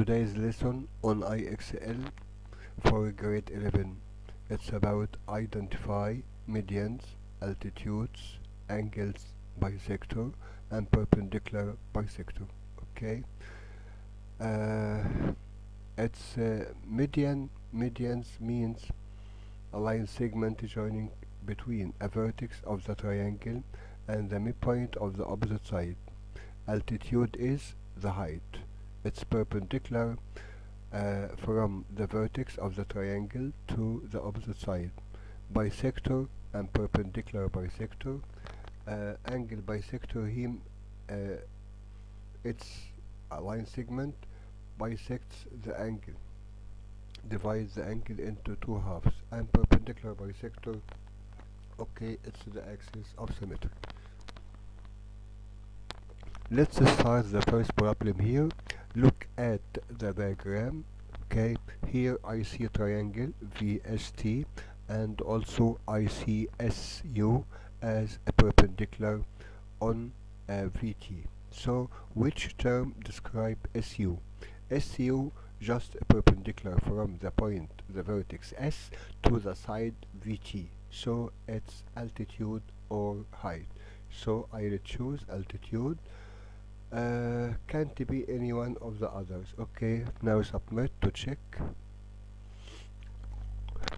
Today's lesson on IXL for grade 11. It's about identify medians, altitudes, angles bisector and perpendicular bisector. Okay. It's medians means a line segment joining between a vertex of the triangle and the midpoint of the opposite side. Altitude is the height. It's perpendicular from the vertex of the triangle to the opposite side. Bisector and perpendicular bisector. Angle bisector him it's a line segment bisects the angle, divides the angle into two halves, and perpendicular bisector, okay, it's the axis of symmetry. Let's start the first problem here. Look at the diagram. Okay, here I see a triangle VST and also I see SU as a perpendicular on VT. So which term describe SU? SU just a perpendicular from the point, the vertex S, to the side VT. So it's altitude or height. So I will choose altitude. Can't be any one of the others. Okay, now submit to check.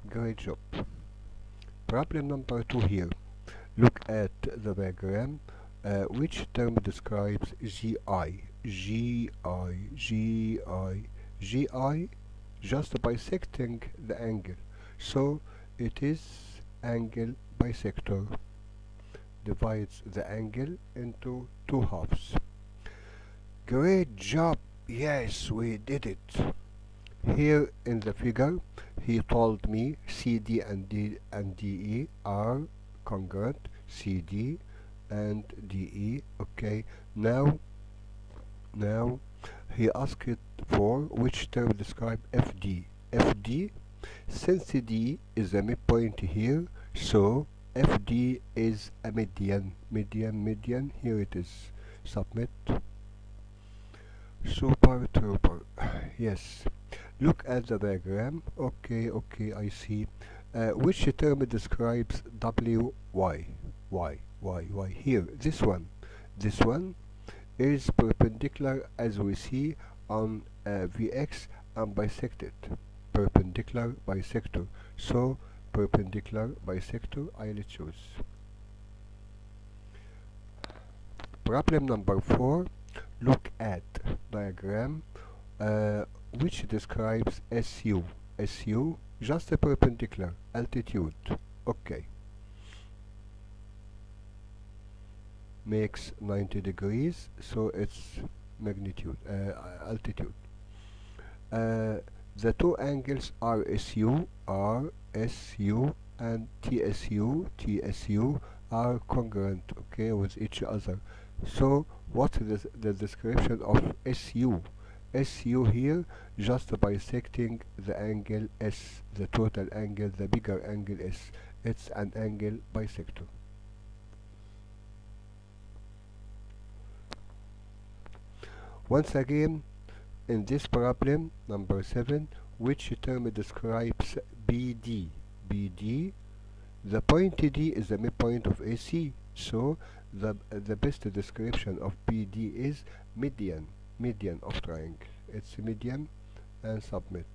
Great job. Problem number 2 here. Look at the diagram. Which term describes GI? GI just bisecting the angle. So it is angle bisector. Divides the angle into two halves. Great job! Yes, we did it. Here in the figure, he told me CD and DE are congruent. CD and DE. Okay. Now he asked for which term describe FD. FD, since D is a midpoint here, so FD is a median. Median. Here it is. Submit. Super trooper. Yes. Look at the diagram. Okay, I see. Which term describes WY? Why? Here, this one. This one is perpendicular as we see on VX and bisected. Perpendicular bisector. So, perpendicular bisector, I'll choose. Problem number 4. Look at diagram which describes SU. SU, just a perpendicular, altitude. Okay. Makes 90 degrees, so it's magnitude, altitude. The two angles are SU and TSU are congruent, okay, with each other. So what is the description of SU? SU here just bisecting the angle S, the total angle, the bigger angle S. It's an angle bisector. Once again, in this problem, number 7, which term describes BD? BD, the point D is the midpoint of AC, so the best description of BD is median of triangle. It's median, and submit.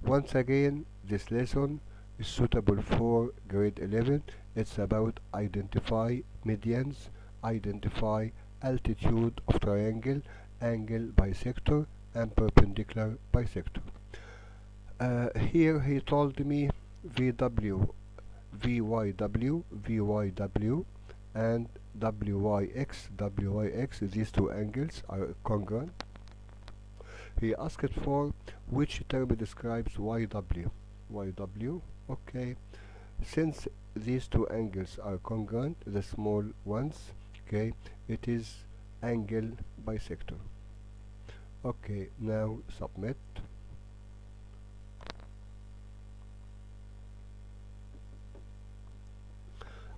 Once again, this lesson is suitable for grade 11. It's about identify medians, identify altitude of triangle, angle bisector, and perpendicular bisector. Here he told me VW, VYW, and WYX, these two angles are congruent. He asked for which term describes YW. Okay, since these two angles are congruent, the small ones, okay, it is angle bisector. Okay, now submit.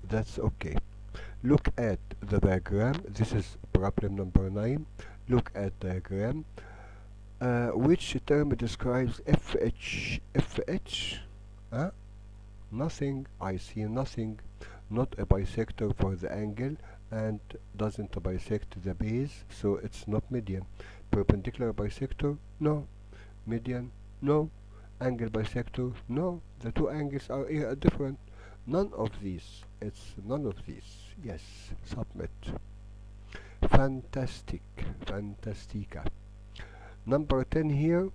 That's okay. Look at the diagram. This is problem number 9. Look at diagram. Which term describes FH? Huh? Nothing. I see nothing. Not a bisector for the angle and doesn't bisect the base, so it's not median. Perpendicular bisector? No. Median? No. Angle bisector? No. The two angles are different. None of these. It's none of these. Yes. Submit. Fantastic. Fantastica. Number 10 here,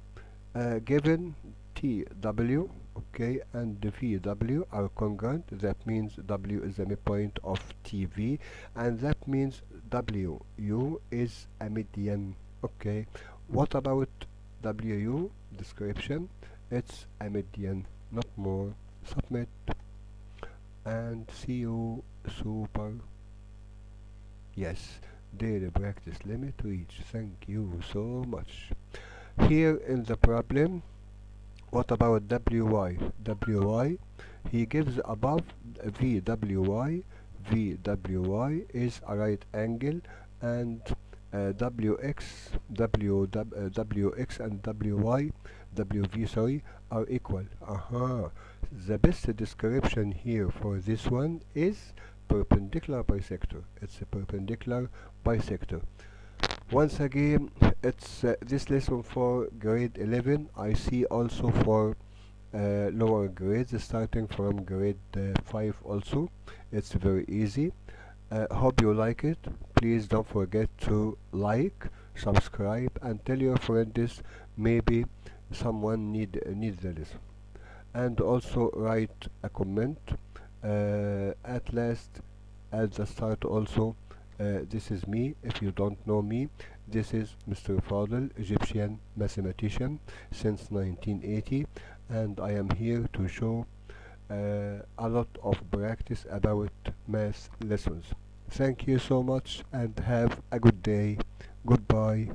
given TW, okay, and VW are congruent, that means W is the midpoint of TV, and that means WU is a median, okay. What about WU? Description, it's a median, not more. Submit, and see you super. Yes, daily practice limit reached. Thank you so much. Here in the problem, what about WY? WY, he gives above VWY. VWY is a right angle, and WX and WV, sorry, are equal. The best description here for this one is perpendicular bisector. It's a perpendicular bisector. Once again, it's this lesson for grade 11. I see also for lower grades, starting from grade 5 also. It's very easy. Hope you like it. Please don't forget to like, subscribe, and tell your friends maybe someone needs the lesson. And also write a comment. At last, at the start also, this is me. If you don't know me, this is Mr. Fadel, Egyptian mathematician since 1980, and I am here to show a lot of practice about math lessons. Thank you so much and have a good day. Goodbye.